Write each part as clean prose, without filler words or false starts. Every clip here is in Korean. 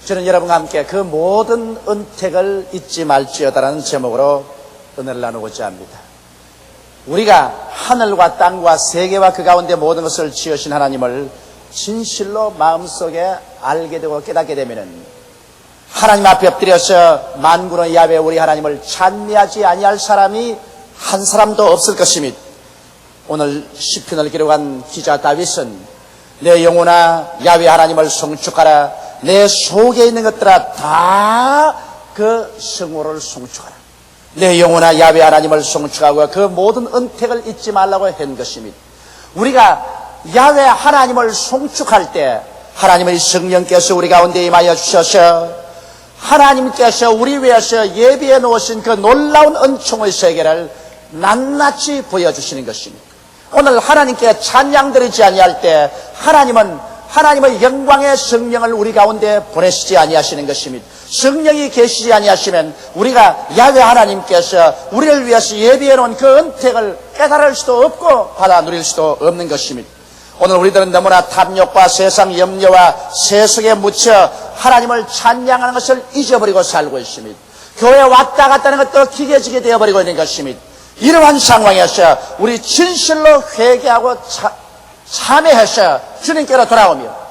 저는 여러분과 함께 그 모든 은택을 잊지 말지어다라는 제목으로 은혜를 나누고자 합니다. 우리가 하늘과 땅과 세계와 그 가운데 모든 것을 지으신 하나님을 진실로 마음속에 알게 되고 깨닫게 되면은 하나님 앞에 엎드려서 만군의 야훼 우리 하나님을 찬미하지 아니할 사람이 한 사람도 없을 것이며, 오늘 시편을 기록한 기자 다윗은 내 영혼아 야훼 하나님을 송축하라, 내 속에 있는 것들아 다 그 성호를 송축하라. 내 영혼아 야훼 하나님을 송축하고 그 모든 은택을 잊지 말라고 한 것입니다. 우리가 야훼 하나님을 송축할 때 하나님의 성령께서 우리 가운데 임하여 주셔서 하나님께서 우리 위해서 예비해 놓으신 그 놀라운 은총의 세계를 낱낱이 보여주시는 것입니다. 오늘 하나님께 찬양 드리지 아니할 때 하나님의 영광의 성령을 우리 가운데 보내시지 아니하시는 것입니다. 성령이 계시지 아니하시면 우리가 야훼 하나님께서 우리를 위해서 예비해 놓은 그 은택을 깨달을 수도 없고 받아 누릴 수도 없는 것입니다. 오늘 우리들은 너무나 탐욕과 세상 염려와 세속에 묻혀 하나님을 찬양하는 것을 잊어버리고 살고 있습니다. 교회에 왔다 갔다 하는 것도 기계지게 되어버리고 있는 것입니다. 이러한 상황에서 우리 진실로 회개하고 참회해서 주님께로 돌아오며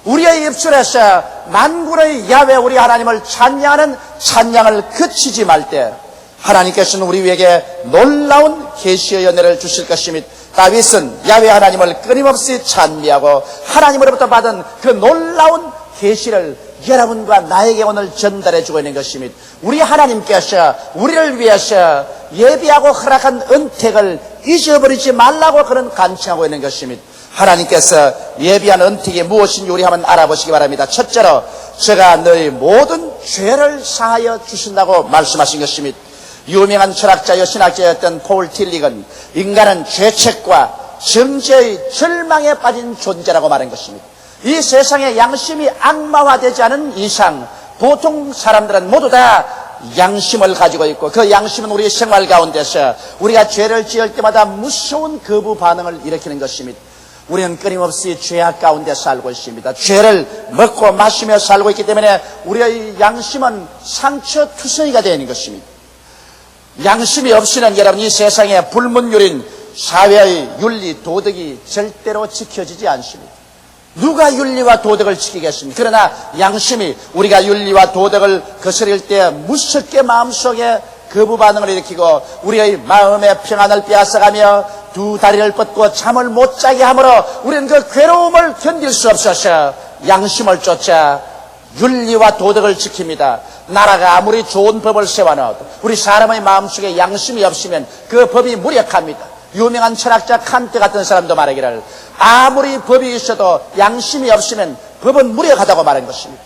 우리의 입술에서 만군의 야훼 우리 하나님을 찬양하는 찬양을 그치지 말 때 하나님께서는 우리에게 놀라운 계시의 연회를 주실 것입니다. 다윗은 야훼 하나님을 끊임없이 찬미하고 하나님으로부터 받은 그 놀라운 계시를 여러분과 나에게 오늘 전달해 주고 있는 것입니다. 우리 하나님께서 우리를 위해서 예비하고 허락한 은택을 잊어버리지 말라고 그런 간청하고 있는 것입니다. 하나님께서 예비한 은택이 무엇인지 우리 한번 알아보시기 바랍니다. 첫째로 제가 너희 모든 죄를 사하여 주신다고 말씀하신 것입니다. 유명한 철학자여 신학자였던 폴 틸릭은 인간은 죄책과 정죄의 절망에 빠진 존재라고 말한 것입니다. 이 세상에 양심이 악마화되지 않은 이상 보통 사람들은 모두 다 양심을 가지고 있고 그 양심은 우리의 생활 가운데서 우리가 죄를 지을 때마다 무서운 거부 반응을 일으키는 것입니다. 우리는 끊임없이 죄악 가운데 살고 있습니다. 죄를 먹고 마시며 살고 있기 때문에 우리의 양심은 상처투성이가 되는 것입니다. 양심이 없이는 여러분 이 세상에 불문율인 사회의 윤리 도덕이 절대로 지켜지지 않습니다. 누가 윤리와 도덕을 지키겠습니까? 그러나 양심이 우리가 윤리와 도덕을 거스릴 때 무섭게 마음속에 거부 반응을 일으키고 우리의 마음의 평안을 빼앗아가며 두 다리를 뻗고 잠을 못 자게 하므로 우리는 그 괴로움을 견딜 수 없어서 양심을 쫓아 윤리와 도덕을 지킵니다. 나라가 아무리 좋은 법을 세워놔도 우리 사람의 마음속에 양심이 없으면 그 법이 무력합니다. 유명한 철학자 칸트 같은 사람도 말하기를 아무리 법이 있어도 양심이 없으면 법은 무력하다고 말한 것입니다.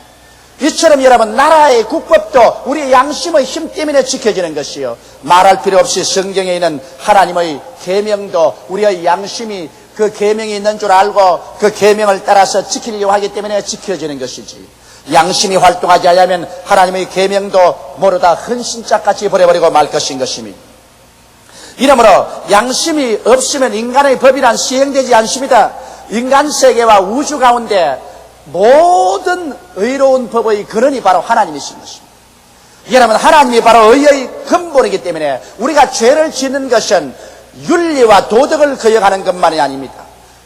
이처럼 여러분 나라의 국법도 우리의 양심의 힘 때문에 지켜지는 것이요, 말할 필요 없이 성경에 있는 하나님의 계명도 우리의 양심이 그 계명이 있는 줄 알고 그 계명을 따라서 지키려고 하기 때문에 지켜지는 것이지, 양심이 활동하지 않으면 하나님의 계명도 모르다 헌신짝같이 버려버리고 말 것인 것입니다. 이러므로 양심이 없으면 인간의 법이란 시행되지 않습니다. 인간 세계와 우주 가운데 모든 의로운 법의 근원이 바로 하나님이신 것입니다. 여러분, 하나님이 바로 의의 근본이기 때문에 우리가 죄를 짓는 것은 윤리와 도덕을 거역하는 것만이 아닙니다.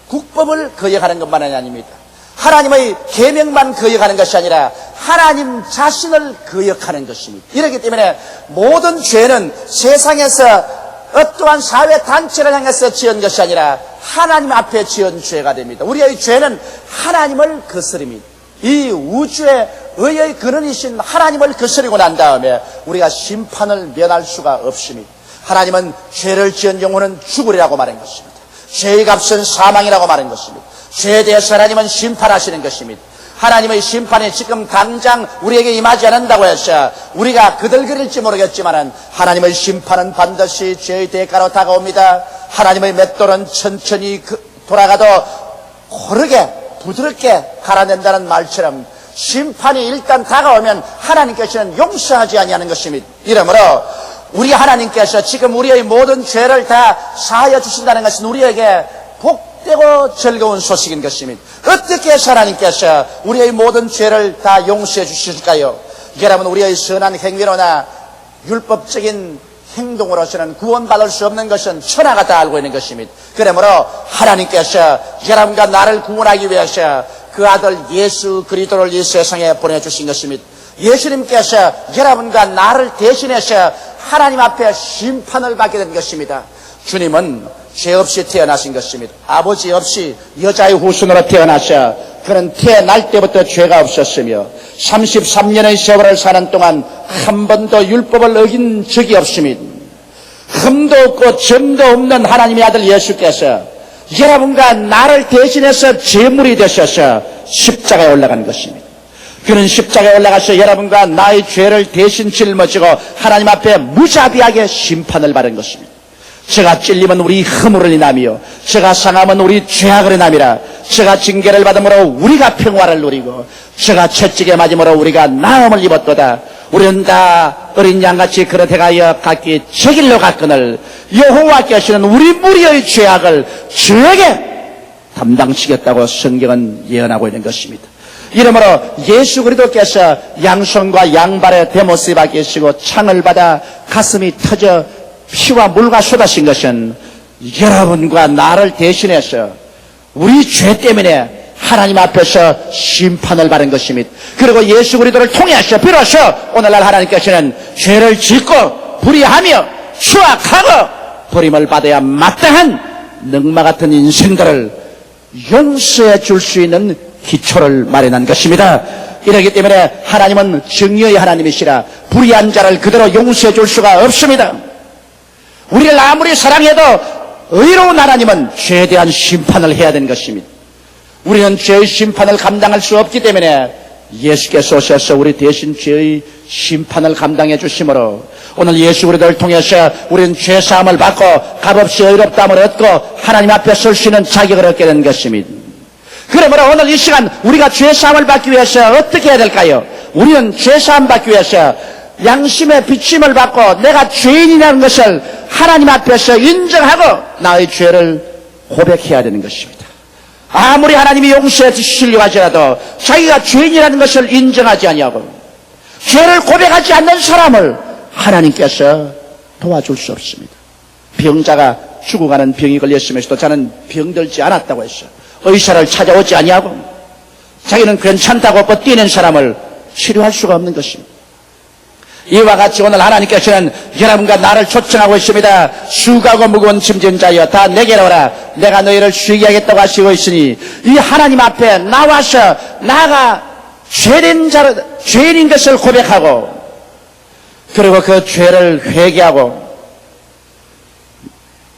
국법을 거역하는 것만이 아닙니다. 하나님의 계명만 거역하는 것이 아니라 하나님 자신을 거역하는 것입니다. 이렇기 때문에 모든 죄는 세상에서 어떠한 사회단체를 향해서 지은 것이 아니라 하나님 앞에 지은 죄가 됩니다. 우리의 죄는 하나님을 거스립니다. 이 우주의 의의 근원이신 하나님을 거스리고 난 다음에 우리가 심판을 면할 수가 없습니다. 하나님은 죄를 지은 영혼은 죽으리라고 말한 것입니다. 죄의 값은 사망이라고 말한 것입니다. 죄에 대해서 하나님은 심판하시는 것입니다. 하나님의 심판이 지금 당장 우리에게 임하지 않는다고 해서 우리가 그들그릴지 모르겠지만 하나님의 심판은 반드시 죄의 대가로 다가옵니다. 하나님의 맷돌은 천천히 돌아가도 고르게 부드럽게 갈아낸다는 말처럼 심판이 일단 다가오면 하나님께서는 용서하지 아니하는 것입니다. 이러므로 우리 하나님께서 지금 우리의 모든 죄를 다 사하여 주신다는 것은 우리에게 복되고 즐거운 소식인 것입니다. 어떻게 해서 하나님께서 우리의 모든 죄를 다 용서해 주실까요? 여러분, 우리의 선한 행위로나 율법적인 행동으로서는 구원받을 수 없는 것은 천하가 다 알고 있는 것입니다. 그러므로 하나님께서 여러분과 나를 구원하기 위해서 그 아들 예수 그리스도를 이 세상에 보내주신 것입니다. 예수님께서 여러분과 나를 대신해서 하나님 앞에 심판을 받게 된 것입니다. 주님은 죄 없이 태어나신 것입니다. 아버지 없이 여자의 후손으로 태어나셔 그는 태어날 때부터 죄가 없었으며 33년의 세월을 사는 동안 한 번도 율법을 어긴 적이 없습니다. 흠도 없고 점도 없는 하나님의 아들 예수께서 여러분과 나를 대신해서 제물이 되셔서 십자가에 올라간 것입니다. 그는 십자가에 올라가서 여러분과 나의 죄를 대신 짊어지고 하나님 앞에 무자비하게 심판을 받은 것입니다. 제가 찔리면 우리 허물을 인하며 제가 상하면 우리 죄악을 인함이라. 제가 징계를 받음으로 우리가 평화를 누리고 제가 채찍에 맞음으로 우리가 나음을 입었도다. 우리는 다 어린 양같이 그릇해가여 각기 제 길로 갔거늘 여호와께서는 우리 무리의 죄악을 저에게 담당치겠다고 성경은 예언하고 있는 것입니다. 이러므로 예수 그리스도께서 양손과 양발에 대못을 박히시고 창을 받아 가슴이 터져 피와 물과 쏟아진 것은 여러분과 나를 대신해서 우리 죄 때문에 하나님 앞에서 심판을 받은 것입니다. 그리고 예수 그리스도를 통해서 비로소 오늘날 하나님께서는 죄를 짓고 불의하며 추악하고 버림을 받아야 마땅한 능마 같은 인생들을 용서해 줄 수 있는 기초를 마련한 것입니다. 이러기 때문에 하나님은 정의의 하나님이시라 불의한 자를 그대로 용서해 줄 수가 없습니다. 우리를 아무리 사랑해도 의로운 하나님은 죄에 대한 심판을 해야 되는 것입니다. 우리는 죄의 심판을 감당할 수 없기 때문에 예수께서 오셔서 우리 대신 죄의 심판을 감당해 주심으로 오늘 예수 그리스도를 통해서 우리는 죄사함을 받고 값없이 의롭다함을 얻고 하나님 앞에 설 수 있는 자격을 얻게 된 것입니다. 그러므로 오늘 이 시간 우리가 죄사함을 받기 위해서 어떻게 해야 될까요? 우리는 죄사함 받기 위해서 양심의 비침을 받고 내가 죄인이라는 것을 하나님 앞에서 인정하고 나의 죄를 고백해야 되는 것입니다. 아무리 하나님이 용서해 주시려고 하더라도 자기가 죄인이라는 것을 인정하지 아니하고 죄를 고백하지 않는 사람을 하나님께서 도와줄 수 없습니다. 병자가 죽어가는 병이 걸렸으면서도 자는 병들지 않았다고 했어. 의사를 찾아오지 아니하고 자기는 괜찮다고 뻗뛰는 사람을 치료할 수가 없는 것입니다. 이와 같이 오늘 하나님께서는 여러분과 나를 초청하고 있습니다. 수고하고 무거운 짐진 자여 다 내게로 오라. 내가 너희를 쉬게 하겠다고 하시고 있으니 이 하나님 앞에 나와서 나가 죄인인 것을 고백하고 그리고 그 죄를 회개하고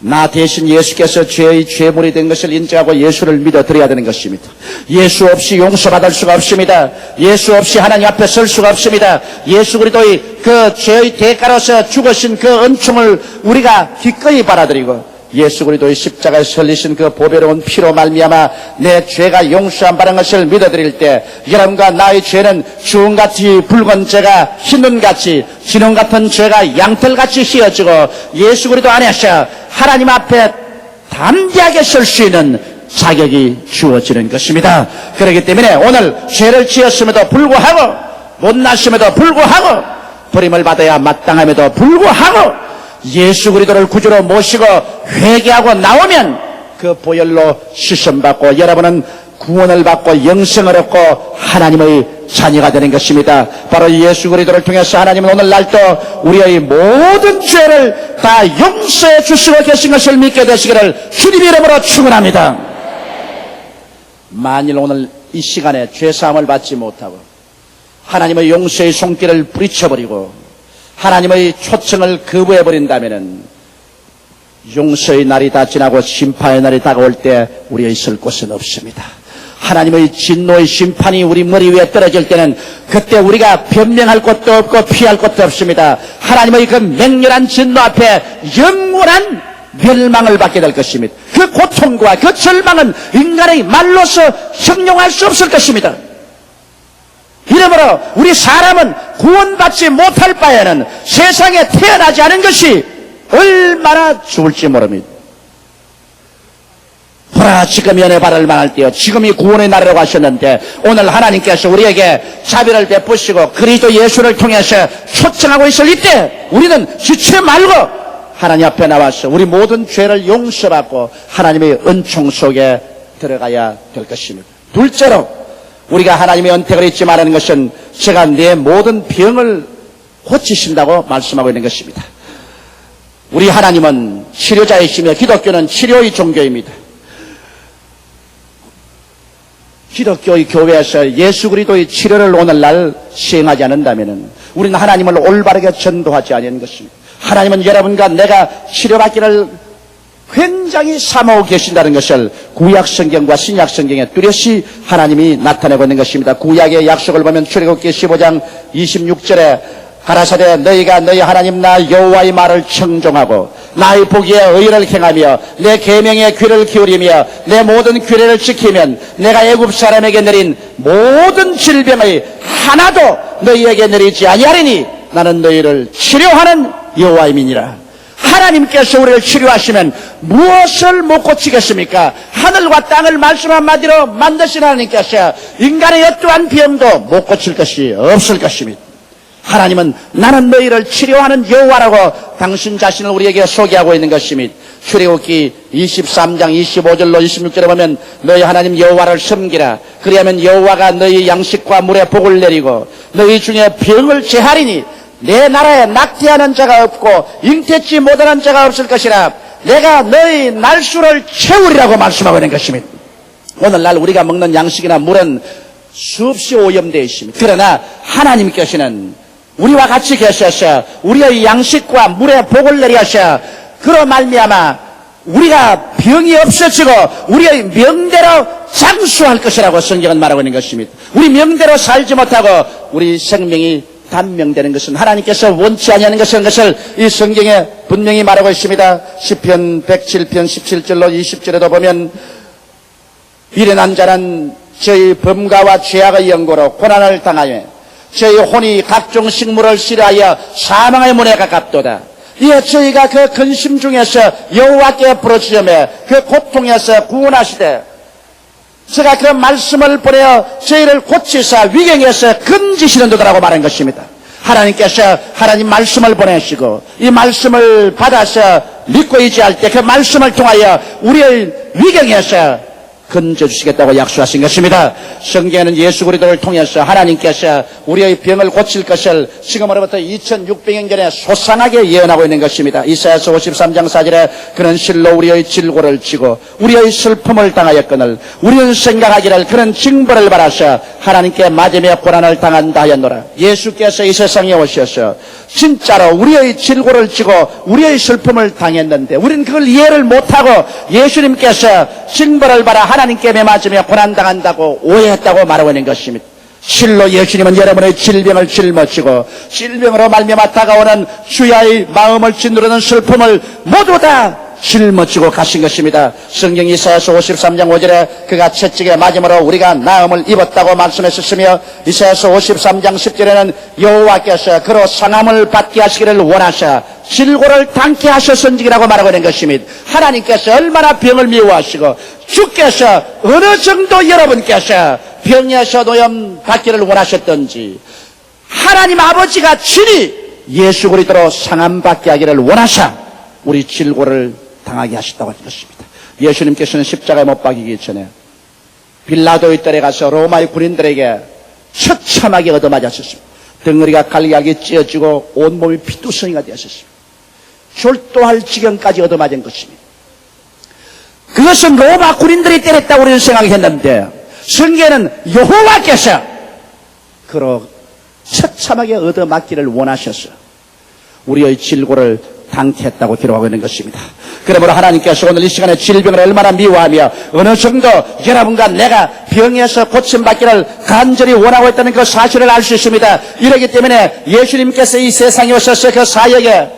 나 대신 예수께서 죄의 죄물이 된 것을 인정하고 예수를 믿어드려야 되는 것입니다. 예수 없이 용서받을 수가 없습니다. 예수 없이 하나님 앞에 설 수가 없습니다. 예수 그리스도의 그 죄의 대가로서 죽으신 그 은총을 우리가 기꺼이 받아들이고 예수 그리스도의 십자가에 설리신 그 보배로운 피로 말미암아 내 죄가 용서함 받은 것을 믿어드릴 때 여러분과 나의 죄는 주홍같이 붉은 죄가 흰눈같이 진홍 같은 죄가 양털같이 휘어지고 예수 그리스도 안에서 하나님 앞에 담대하게 설 수 있는 자격이 주어지는 것입니다. 그렇기 때문에 오늘 죄를 지었음에도 불구하고 못났음에도 불구하고 버림을 받아야 마땅함에도 불구하고 예수 그리스도를 구주로 모시고 회개하고 나오면 그 보혈로 씻음받고 여러분은 구원을 받고 영생을 얻고 하나님의 자녀가 되는 것입니다. 바로 예수 그리스도를 통해서 하나님은 오늘날도 우리의 모든 죄를 다 용서해 주시고 계신 것을 믿게 되시기를 주님 이름으로 축원합니다. 만일 오늘 이 시간에 죄사함을 받지 못하고 하나님의 용서의 손길을 뿌리쳐버리고 하나님의 초청을 거부해버린다면 용서의 날이 다 지나고 심판의 날이 다가올 때 우리의 있을 곳은 없습니다. 하나님의 진노의 심판이 우리 머리 위에 떨어질 때는 그때 우리가 변명할 곳도 없고 피할 곳도 없습니다. 하나님의 그 맹렬한 진노 앞에 영원한 멸망을 받게 될 것입니다. 그 고통과 그 절망은 인간의 말로서 형용할 수 없을 것입니다. 이러므로 우리 사람은 구원받지 못할 바에는 세상에 태어나지 않은 것이 얼마나 좋을지 모릅니다. 보라 지금 연애 바랄 만할 때요. 지금이 구원의 날이라고 하셨는데 오늘 하나님께서 우리에게 자비를 베푸시고 그리스도 예수를 통해서 초청하고 있을 이때 우리는 지체 말고 하나님 앞에 나와서 우리 모든 죄를 용서받고 하나님의 은총 속에 들어가야 될 것입니다. 둘째로 우리가 하나님의 언택을 잊지 말라는 것은 제가 내 모든 병을 고치신다고 말씀하고 있는 것입니다. 우리 하나님은 치료자이시며 기독교는 치료의 종교입니다. 기독교의 교회에서 예수 그리스도의 치료를 오늘날 시행하지 않는다면 우리는 하나님을 올바르게 전도하지 않는 것입니다. 하나님은 여러분과 내가 치료받기를 굉장히 사모하고 계신다는 것을 구약성경과 신약성경에 뚜렷이 하나님이 나타내고 있는 것입니다. 구약의 약속을 보면 출애굽기 15장 26절에 가라사대 너희가 너희 하나님 나 여호와의 말을 청종하고 나의 보기에 의를 행하며 내 계명에 귀를 기울이며 내 모든 규례를 지키면 내가 애굽 사람에게 내린 모든 질병의 하나도 너희에게 내리지 아니하리니 나는 너희를 치료하는 여호와임이니라. 하나님께서 우리를 치료하시면 무엇을 못 고치겠습니까? 하늘과 땅을 말씀 한마디로 만드신 하나님께서 인간의 어떠한 병도 못 고칠 것이 없을 것입니다. 하나님은 나는 너희를 치료하는 여호와라고 당신 자신을 우리에게 소개하고 있는 것입니다. 출애굽기 23장 25절로 26절에 보면 너희 하나님 여호와를 섬기라. 그리하면 여호와가 너희 양식과 물에 복을 내리고 너희 중에 병을 제하리니 내 나라에 낙태하는 자가 없고 잉태치 못하는 자가 없을 것이라. 내가 너희 날수를 채우리라고 말씀하고 있는 것입니다. 오늘날 우리가 먹는 양식이나 물은 수없이 오염되어 있습니다. 그러나 하나님께서는 우리와 같이 계셔서 우리의 양식과 물에 복을 내리셔 그로 말미암아 우리가 병이 없어지고 우리의 명대로 장수할 것이라고 성경은 말하고 있는 것입니다. 우리 명대로 살지 못하고 우리 생명이 단명되는 것은 하나님께서 원치 아니하는 것을 이 성경에 분명히 말하고 있습니다. 시편 107편 17절로 20절에도 보면 미련한 자는 저희 범가와 죄악의 연고로 고난을 당하여 저희 혼이 각종 식물을 싫어하여 사망의 문에 가깝도다. 이에 저희가 그 근심 중에서 여호와께 부르짖으며 그 고통에서 구원하시되 제가 그 말씀을 보내어 저희를 고치사 위경에서 건지시는 도다라고 말한 것입니다. 하나님께서 하나님 말씀을 보내시고 이 말씀을 받아서 믿고 의지할 때 그 말씀을 통하여 우리의 위경에서 건져주시겠다고 약속하신 것입니다. 성경에는 예수 그리스도를 통해서 하나님께서 우리의 병을 고칠 것을 지금으로부터 2600년 전에 소상하게 예언하고 있는 것입니다. 이사야서 53장 4절에 그는 실로 우리의 질고를 지고 우리의 슬픔을 당하였거늘 우리는 생각하기를 그는 징벌을 받아서 하나님께 맞으며 고난을 당한다 하였노라. 예수께서 이 세상에 오셔서 진짜로 우리의 질고를 지고 우리의 슬픔을 당했는데 우리는 그걸 이해를 못하고 예수님께서 징벌을 받아 하나님께 매맞으며 고난당한다고 오해했다고 말하고 있는 것입니다. 실로 예수님은 여러분의 질병을 짊어지고 질병으로 말미암아 다가오는 주야의 마음을 짓누르는 슬픔을 모두 다 짊어지고 가신 것입니다. 성경 이사야서 53장 5절에 그가 채찍에 맞음으로 우리가 나음을 입었다고 말씀했었으며 이사야서 53장 10절에는 여호와께서 그로 상함을 받게 하시기를 원하사 질고를 당케 하셨은지라고 말하고 있는 것입니다. 하나님께서 얼마나 병을 미워하시고 주께서 어느 정도 여러분께서 병에서 노염 받기를 원하셨던지 하나님 아버지가 친히 예수 그리스도로 상함 받게 하기를 원하사 우리 질고를 당하게 하셨다고 하는 것입니다. 예수님께서는 십자가에 못 박이기 전에 빌라도의 뜰에 가서 로마의 군인들에게 처참하게 얻어맞았습니다. 덩어리가 갈기하게 찢어지고 온몸이 피투성이가 되었습니다. 졸도할 지경까지 얻어맞은 것입니다. 그것은 로마 군인들이 때렸다고 우리는 생각했는데 성경에는 여호와께서 그로 처참하게 얻어맞기를 원하셔서 우리의 질고를 당케했다고 기록하고 있는 것입니다. 그러므로 하나님께서 오늘 이 시간에 질병을 얼마나 미워하며 어느 정도 여러분과 내가 병에서 고침받기를 간절히 원하고 있다는 그 사실을 알 수 있습니다. 이러기 때문에 예수님께서 이 세상에 오셔서 그 사역에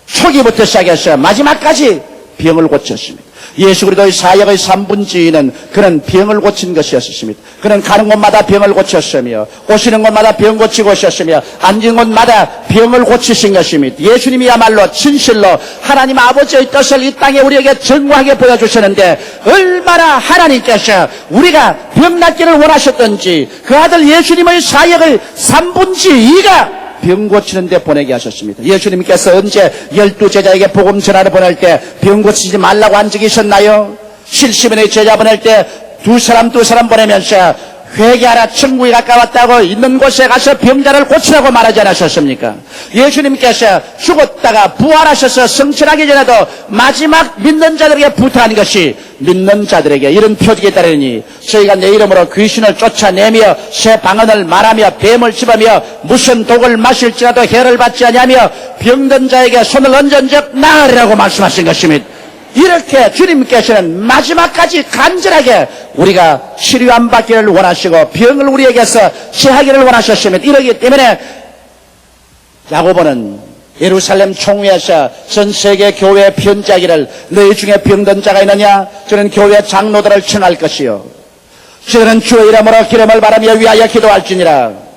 초기부터 시작해서 마지막까지 병을 고쳤습니다. 예수 그리스도의 사역의 3분지는 그는 병을 고친 것이었습니다. 그는 가는 곳마다 병을 고쳤으며 오시는 곳마다 병 고치고 오셨으며 앉은 곳마다 병을 고치신 것입니다. 예수님이야말로 진실로 하나님 아버지의 뜻을 이 땅에 우리에게 정확하게 보여주시는데 얼마나 하나님께서 우리가 병 낫기를 원하셨던지 그 아들 예수님의 사역을 3분지 2가 병 고치는 데 보내게 하셨습니다. 예수님께서 언제 12제자에게 복음 전하러 보낼 때 병 고치지 말라고 한 적이 있었나요? 70인의 제자 보낼 때 두 사람 보내면서 회개하라 천국이 가까웠다고 있는 곳에 가서 병자를 고치라고 말하지 않으셨습니까? 예수님께서 죽었다가 부활하셔서 성천하기 전에도 마지막 믿는 자들에게 부탁한 것이 믿는 자들에게 이런 표적이 따르니 저희가 내 이름으로 귀신을 쫓아내며 새 방언을 말하며 뱀을 집으며 무슨 독을 마실지라도 해를 받지 아니하며 병든 자에게 손을 얹은즉 나으리라고 말씀하신 것입니다. 이렇게 주님께서는 마지막까지 간절하게 우리가 치료 안 받기를 원하시고 병을 우리에게서 취하기를 원하셨으면 이러기 때문에 야고보는 예루살렘 총회에서 전 세계 교회에 편지하기를 너희 중에 병든 자가 있느냐? 저는 교회 장로들을 청할 것이요 저는 주의 이름으로 기름을 바라며 위하여 기도할지니라.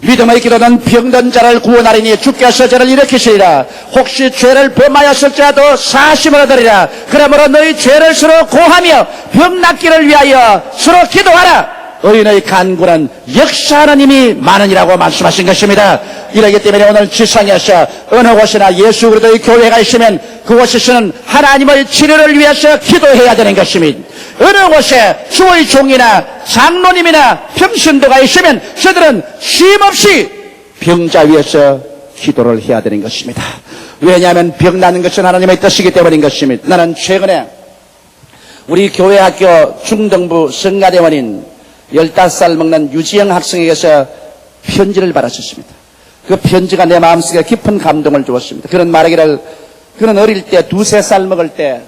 믿음의 기도는 병든 자를 구원하리니 주께서 저를 일으키시리라. 혹시 죄를 범하였을지라도 사심을 얻으리라. 그러므로 너희 죄를 서로 고하며 병 낫기를 위하여 서로 기도하라. 의인의 간구는 역사하는 힘이 많으니라고 말씀하신 것입니다. 이러기 때문에 오늘 지상에서 어느 곳이나 예수 그리스도의 교회가 있으면 그곳에서는 하나님의 치료를 위해서 기도해야 되는 것입니다. 어느 곳에 주의 종이나 장로님이나 평신도가 있으면 저들은 쉼없이 병자 위에서 기도를 해야 되는 것입니다. 왜냐하면 병 나는 것은 하나님의 뜻이기 때문인 것입니다. 나는 최근에 우리 교회 학교 중등부 성가대원인 15살 먹는 유지영 학생에게서 편지를 받았었습니다. 그 편지가 내 마음속에 깊은 감동을 주었습니다. 그런 말하기를 그는 어릴 때 2-3살 먹을 때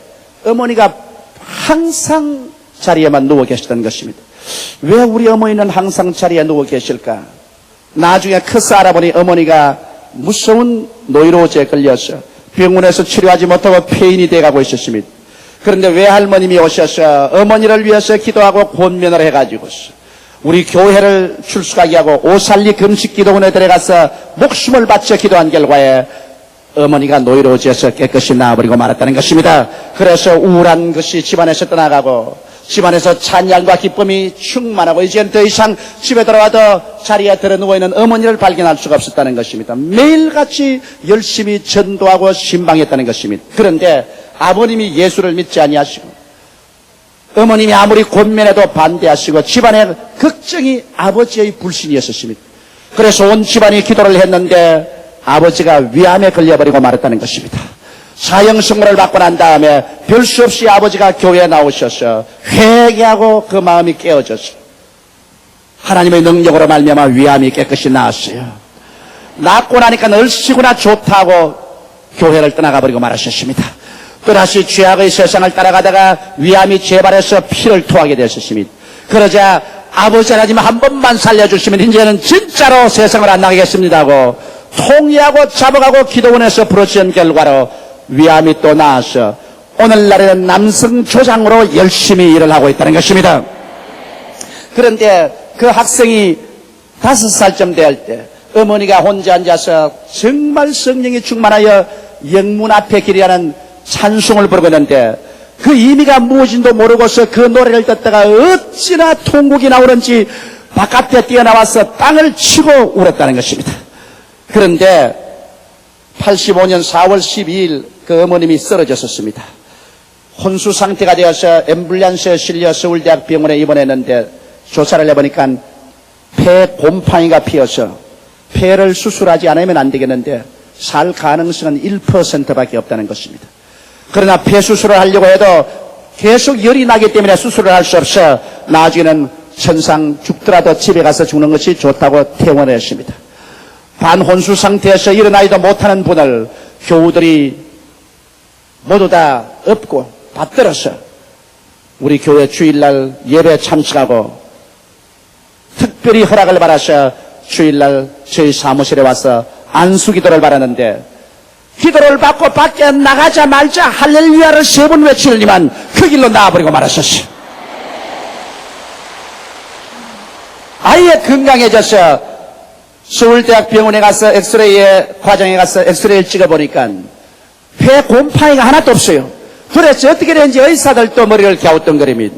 어머니가 항상 자리에만 누워 계시던 것입니다. 왜 우리 어머니는 항상 자리에 누워 계실까? 나중에 커서 알아보니 어머니가 무서운 노이로제에 걸려서 병원에서 치료하지 못하고 폐인이 돼가고 있었습니다. 그런데 외할머님이 오셔서 어머니를 위해서 기도하고 권면을 해가지고 우리 교회를 출석하게 하고 오살리 금식기도원에 들어가서 목숨을 바쳐 기도한 결과에 어머니가 노이로제에서 깨끗이 나아버리고 말았다는 것입니다. 그래서 우울한 것이 집안에서 떠나가고 집안에서 찬양과 기쁨이 충만하고 이제는 더 이상 집에 들어와도 자리에 들어 누워있는 어머니를 발견할 수가 없었다는 것입니다. 매일같이 열심히 전도하고 신방했다는 것입니다. 그런데 아버님이 예수를 믿지 아니하시고 어머님이 아무리 권면해도 반대하시고 집안의 걱정이 아버지의 불신이었습니다. 그래서 온 집안이 기도를 했는데 아버지가 위암에 걸려버리고 말았다는 것입니다. 사형선고를 받고 난 다음에 별 수 없이 아버지가 교회에 나오셔서 회개하고 그 마음이 깨어져서 하나님의 능력으로 말미암아 위암이 깨끗이 나았어요. 낫고 나니까 얼씨구나 좋다고 교회를 떠나가버리고 말하셨습니다. 또다시 죄악의 세상을 따라가다가 위암이 재발해서 피를 토하게 되었습니다. 그러자 아버지 하나님 한 번만 살려주시면 이제는 진짜로 세상을 안 나가겠습니다 하고 통회하고 잡아가고 기도원에서 부르짖은 결과로 위암이 또 나아서 오늘날에는 남성 조장으로 열심히 일을 하고 있다는 것입니다. 그런데 그 학생이 5살쯤 될 때 어머니가 혼자 앉아서 정말 성령이 충만하여 영문 앞에 기리하는 찬송을 부르고 있는데 그 의미가 무엇인지도 모르고서 그 노래를 듣다가 어찌나 통곡이 나오는지 바깥에 뛰어나와서 땅을 치고 울었다는 것입니다. 그런데 85년 4월 12일 그 어머님이 쓰러졌었습니다. 혼수 상태가 되어서 앰뷸런스에 실려 서울대학 병원에 입원했는데 조사를 해보니까 폐 곰팡이가 피어서 폐를 수술하지 않으면 안 되겠는데 살 가능성은 1%밖에 없다는 것입니다. 그러나 폐 수술을 하려고 해도 계속 열이 나기 때문에 수술을 할 수 없어 나중에는 천상 죽더라도 집에 가서 죽는 것이 좋다고 퇴원을 했습니다. 반혼수 상태에서 일어나지도 못하는 분을 교우들이 모두 다 업고 받들어서 우리 교회 주일날 예배 참석하고 특별히 허락을 받아서 주일날 저희 사무실에 와서 안수기도를 받았는데 기도를 받고 밖에 나가자마자 할렐루야를 3번 외치더니만 그 길로 나와버리고 말았었어요. 아예 건강해져서 서울대학 병원에 가서 엑스레이에 과정에 가서 엑스레이를 찍어보니까 폐 곰팡이가 하나도 없어요. 그래서 어떻게 되는지 의사들도 머리를 갸우뚱거립니다.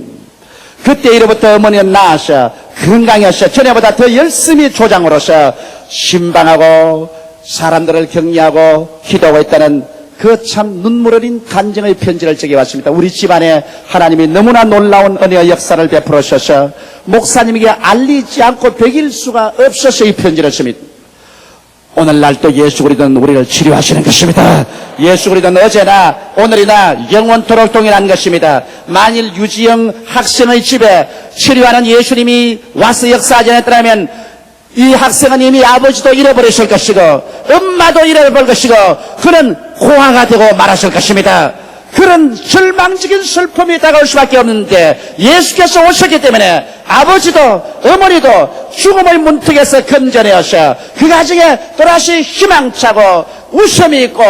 그때 이로부터 어머니는 나아서 건강해서 전에보다 더 열심히 조장으로서 신방하고 사람들을 격려하고 기도하고 있다는 그 참 눈물 어린 간증의 편지를 적어왔습니다. 우리 집안에 하나님이 너무나 놀라운 은혜의 역사를 베풀으셔서 목사님에게 알리지 않고 베길 수가 없어서 이 편지를 씁니다. 오늘날 또 예수 그리스도는 우리를 치료하시는 것입니다. 예수 그리스도는 어제나 오늘이나 영원토록 동일한 것입니다. 만일 유지영 학생의 집에 치료하는 예수님이 와서 역사하지 않았더라면 이 학생은 이미 아버지도 잃어버렸을 것이고 엄마도 잃어버릴 것이고 그는 고아가 되고 말았을 것입니다. 그런 절망적인 슬픔이 다가올 수밖에 없는데 예수께서 오셨기 때문에 아버지도 어머니도 죽음의 문턱에서 건져내어서 그 가정에 또다시 희망차고 웃음이 있고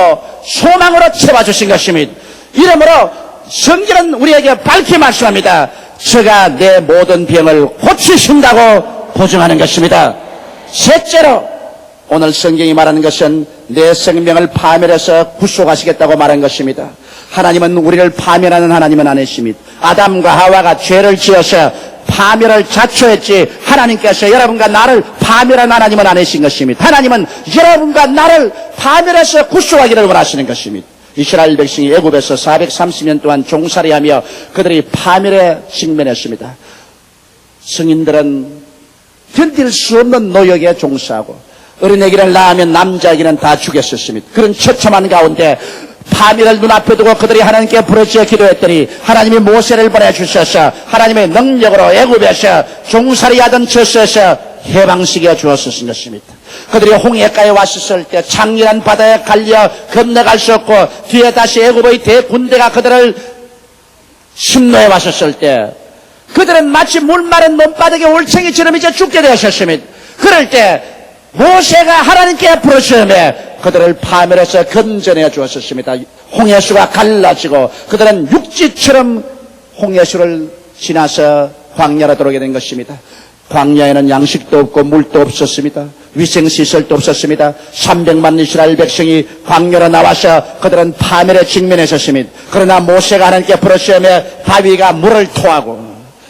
소망으로 채워주신 것입니다. 이러므로 성경은 우리에게 밝히 말씀합니다. 저가 내 모든 병을 고치신다고 보증하는 것입니다. 셋째로 오늘 성경이 말하는 것은 내 생명을 파멸해서 구속하시겠다고 말한 것입니다. 하나님은 우리를 파멸하는 하나님은 아니십니다. 아담과 하와가 죄를 지어서 파멸을 자초했지 하나님께서 여러분과 나를 파멸한 하나님은 아니신 것입니다. 하나님은 여러분과 나를 파멸해서 구속하기를 원하시는 것입니다. 이스라엘 백성이 애굽에서 430년 동안 종살이하며 그들이 파멸에 직면했습니다. 성인들은 견딜 수 없는 노역에 종사하고 어린애기를 낳으면 남자애기는 다 죽였었습니다. 그런 처참한 가운데 파멸을 눈앞에 두고 그들이 하나님께 부르짖어 기도했더니 하나님이 모세를 보내주셔서 하나님의 능력으로 애굽에서 종살이하던 저수에서 해방시켜 주었었던 것입니다. 그들이 홍해가에 왔었을 때 창렬한 바다에 갈려 건너갈 수 없고 뒤에 다시 애굽의 대군대가 그들을 침노해 왔었을 때 그들은 마치 물 마른 논바닥에 올챙이처럼 이제 죽게 되었습니다. 그럴 때 모세가 하나님께 부르짖으며 그들을 파멸해서 건져내 주었습니다. 홍해수가 갈라지고 그들은 육지처럼 홍해수를 지나서 광야로 들어오게 된 것입니다. 광야에는 양식도 없고 물도 없었습니다. 위생시설도 없었습니다. 300만 이스라엘 백성이 광야로 나와서 그들은 파멸에 직면했었습니다. 그러나 모세가 하나님께 부르짖으며 바위가 물을 토하고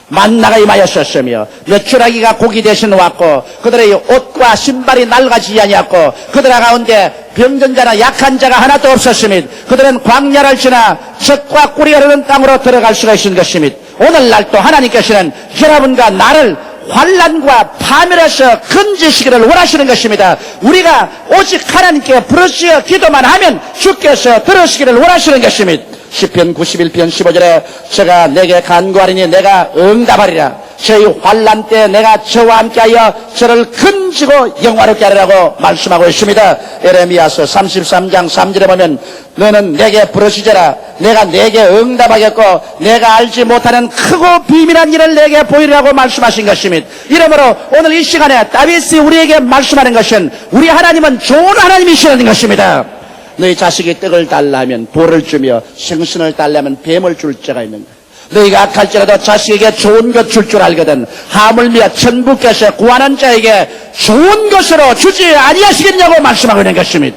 만나가 임하였었으며 메추라기가 고기 대신 왔고 그들의 옷과 신발이 낡아지지 아니었고 그들 가운데 병전자나 약한 자가 하나도 없었습니다. 그들은 광야를 지나 젖과 꿀이 흐르는 땅으로 들어갈 수가 있는 것입니다. 오늘날 또 하나님께서는 여러분과 나를 환난과 파멸에서 건지시기를 원하시는 것입니다. 우리가 오직 하나님께 부르짖어 기도만 하면 주께서 들으시기를 원하시는 것입니다. 시편 91편 15절에 저가 내게 간구하리니 내가 응답하리라. 저희 환난 때 내가 저와 함께하여 저를 건지고 영화롭게 하리라고 말씀하고 있습니다. 에레미야서 33장 3절에 보면 너는 내게 부르짖어라. 내가 내게 응답하겠고 내가 알지 못하는 크고 비밀한 일을 내게 보이리라고 말씀하신 것입니다. 이러므로 오늘 이 시간에 다윗이 우리에게 말씀하는 것은 우리 하나님은 좋은 하나님이시라는 것입니다. 너희 자식이 떡을 달라 하면 돌을 주며 생선을 달라 하면 뱀을 줄 자가 있는가. 너희가 악할지라도 자식에게 좋은 것 줄 줄 알거든 하물며 천부께서 구하는 자에게 좋은 것으로 주지 아니하시겠냐고 말씀하고 있는 것입니다.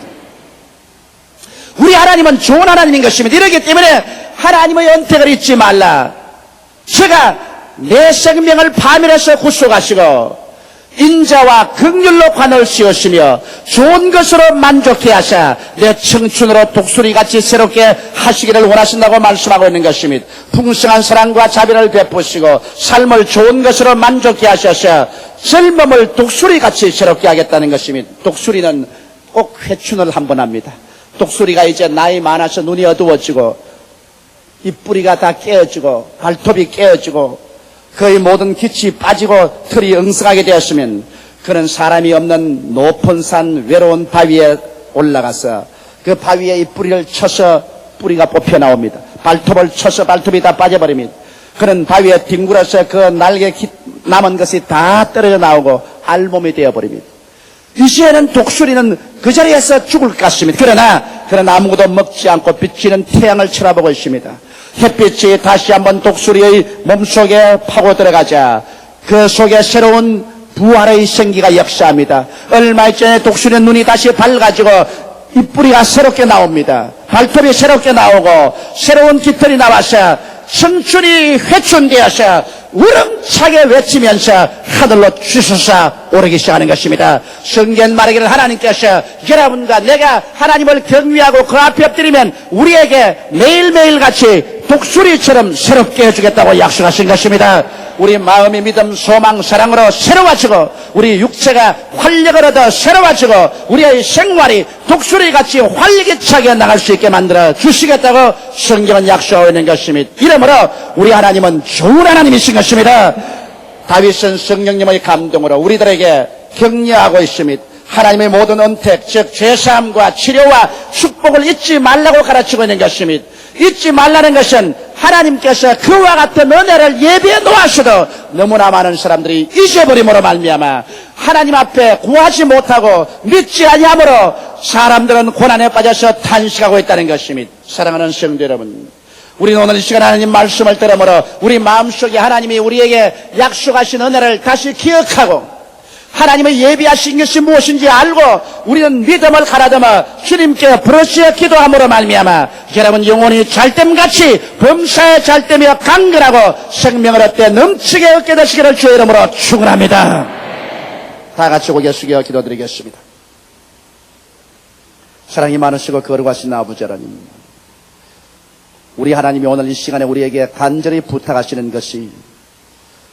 우리 하나님은 좋은 하나님인 것입니다. 이렇기 때문에 하나님의 언택을 잊지 말라. 제가 내 생명을 파멸해서 구속하시고 인자와 긍휼로 관을 씌우시며 좋은 것으로 만족해 하사 내 청춘으로 독수리같이 새롭게 하시기를 원하신다고 말씀하고 있는 것입니다. 풍성한 사랑과 자비를 베푸시고 삶을 좋은 것으로 만족해 하셔서 젊음을 독수리같이 새롭게 하겠다는 것입니다. 독수리는 꼭 회춘을 한번 합니다. 독수리가 이제 나이 많아서 눈이 어두워지고 이 뿌리가 다 깨어지고 발톱이 깨어지고 거의 모든 빛이 빠지고 털이 응성하게 되었으면 그는 사람이 없는 높은 산 외로운 바위에 올라가서 그 바위에 이 뿌리를 쳐서 뿌리가 뽑혀 나옵니다. 발톱을 쳐서 발톱이 다 빠져버립니다. 그는 바위에 뒹굴어서 그 날개 남은 것이 다 떨어져 나오고 알몸이 되어버립니다. 이제는 독수리는 그 자리에서 죽을 것 같습니다. 그러나 그러나 아무것도 먹지 않고 비치는 태양을 쳐다보고 있습니다. 햇빛이 다시 한번 독수리의 몸속에 파고 들어가자 그 속에 새로운 부활의 생기가 역사합니다. 얼마 전에 독수리의 눈이 다시 밝아지고 잎뿌리가 새롭게 나옵니다. 발톱이 새롭게 나오고 새로운 깃털이 나와서 청춘이 회춘되어서 우렁차게 외치면서 하늘로 치솟아 오르기 시작하는 것입니다. 성경 말하기를 하나님께서 여러분과 내가 하나님을 경외하고 그 앞에 엎드리면 우리에게 매일매일 같이 독수리처럼 새롭게 해주겠다고 약속하신 것입니다. 우리 마음이 믿음, 소망, 사랑으로 새로워지고 우리 육체가 활력을 얻어 새로워지고 우리의 생활이 독수리같이 활기차게 나갈 수 있게 만들어 주시겠다고 성경은 약속하고 있는 것입니다. 이러므로 우리 하나님은 좋은 하나님이신 것입니다. 다윗은 성령님의 감동으로 우리들에게 격려하고 있습니다. 하나님의 모든 은택, 즉 죄사함과 치료와 축복을 잊지 말라고 가르치고 있는 것입니다. 잊지 말라는 것은 하나님께서 그와 같은 은혜를 예비해 놓으셔도 너무나 많은 사람들이 잊어버림으로 말미암아 하나님 앞에 구하지 못하고 믿지 아니하므로 사람들은 고난에 빠져서 탄식하고 있다는 것입니다. 사랑하는 성도 여러분, 우리는 오늘 이 시간 하나님 말씀을 들으므로 우리 마음속에 하나님이 우리에게 약속하신 은혜를 다시 기억하고 하나님의 예비하신 것이 무엇인지 알고 우리는 믿음을 가라듬어 주님께 부르짖어 기도함으로 말미암아 여러분 영혼이 잘됨같이 범사에 잘되며 강건하고 생명을 얻되 넘치게 얻게 되시기를 주의 이름으로 축원합니다. 다 같이 고개 숙여 기도드리겠습니다. 사랑이 많으시고 거룩하신 아버지 하나님, 우리 하나님이 오늘 이 시간에 우리에게 간절히 부탁하시는 것이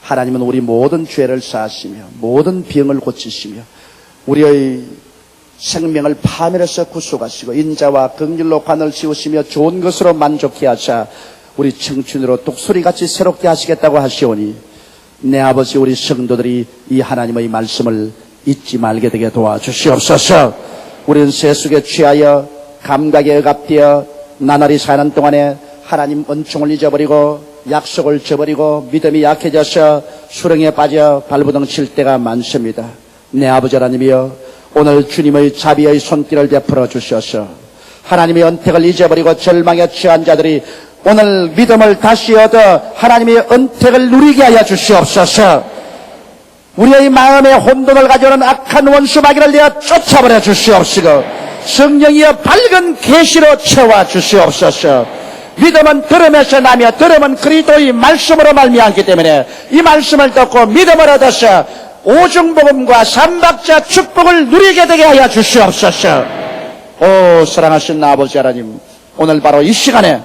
하나님은 우리 모든 죄를 사하시며 모든 병을 고치시며 우리의 생명을 파멸해서 구속하시고 인자와 긍휼로 관을 씌우시며 좋은 것으로 만족케 하사 우리 청춘으로 독수리같이 새롭게 하시겠다고 하시오니 내 아버지 우리 성도들이 이 하나님의 말씀을 잊지 말게 되게 도와주시옵소서. 우리는 세속에 취하여 감각에 억압되어 나날이 사는 동안에 하나님 은총을 잊어버리고 약속을 저버리고 믿음이 약해져서 수렁에 빠져 발부둥 칠 때가 많습니다. 내 아버지 하나님이여, 오늘 주님의 자비의 손길을 베풀어 주셔서 하나님의 은택을 잊어버리고 절망에 처한 자들이 오늘 믿음을 다시 얻어 하나님의 은택을 누리게 하여 주시옵소서. 우리의 마음에 혼돈을 가져오는 악한 원수 마귀를 내어 쫓아버려 주시옵시고 성령이여 밝은 계시로 채워 주시옵소서. 믿음은 들음에서 나며 들음은 그리스도의 말씀으로 말미암기 때문에 이 말씀을 듣고 믿음을 얻어서 오중복음과 삼박자 축복을 누리게 되게 하여 주시옵소서. 오 사랑하신 아버지 하나님, 오늘 바로 이 시간에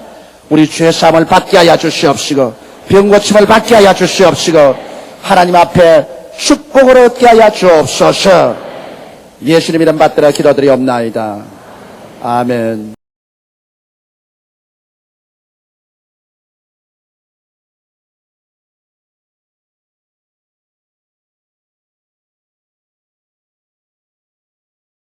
우리 죄사함을 받게 하여 주시옵시고 병고침을 받게 하여 주시옵시고 하나님 앞에 축복을 얻게 하여 주옵소서. 예수님 이름 받들어 기도드리옵나이다. 아멘.